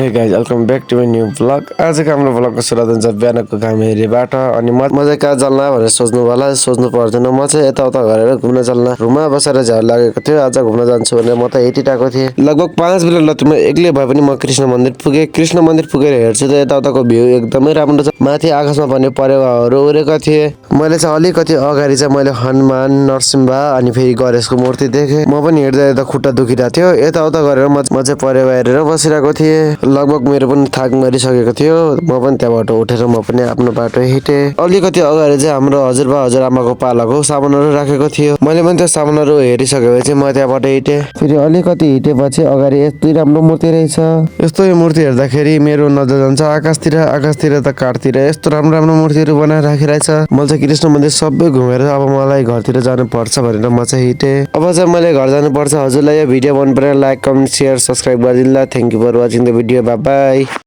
हे guys welcome back to my new vlog. आजको हाम्रो भ्लगको सुरुवात हुन्छ बिहानको घाम हेरेबाट। अनि म चाहिँ कहाँ चल्ला भनेर सोच्नु पर्दैन। म चाहिँ यताउता गरेर घुम्न चल्न रुममा बसेर झ्याउ लागेको थियो। आज घुम्न जान्छु भनेर म त हिँडिरहेको थिएँ। लगभग 5 मिनट लत्रुमा एक्लै भए पनि म कृष्ण मन्दिर पुगेँ। कृष्ण मन्दिर पुगेर हेर्छु त यताउताको भ्यू एकदमै राम्रो छ। माथि आकाशमा पनि परेवाहरू उडेका थिए। मैले चाहिँ अलिकति अगाडि चाहिँ मैले हनुमान, नरसिंह अनि फेरि गणेशको मूर्ति देखेँ। म पनि हिँड्दा यता खुट्टा दुखिरहेको थियो। यताउता गरेर म चाहिँ परेवा हेरेर बसिरहेको थिएँ। लगभग मेरो पनि थाक मरिसकेको थियो। म पनि त्यहाँबाट उठेर म पनि आफ्नो बाटो हिँडेँ। अलिकति अगाडि चाहिँ हाम्रो हजुरबा हजुरआमाको पालाको सामानहरू राखेको थियो। मैले पनि त्यो सामानहरू हेरिसकेपछि म त्यहाँबाट हिँडेँ। फेरि अलिकति हिँडेपछि अगाडि यस्तै राम्रो मूर्ति रहेछ। यस्तो मूर्ति हेर्दाखेरि मेरो नजर जान्छ आकाशतिर त काठतिर यस्तो राम्रो राम्रो मूर्तिहरू बनाएर राखिरहेछ। मैले चाहिँ कृष्ण मन्दिर सबै घुमेर अब मलाई घरतिर जानु पर्छ भनेर म चाहिँ हिँडेँ। अब चाहिँ मैले घर जानुपर्छ। हजुरलाई यो भिडियो मन परेर लाइक, कमेन्ट, सेयर, सब्सक्राइब गरिदिनु ल। Thank you for watching the video. Bye by.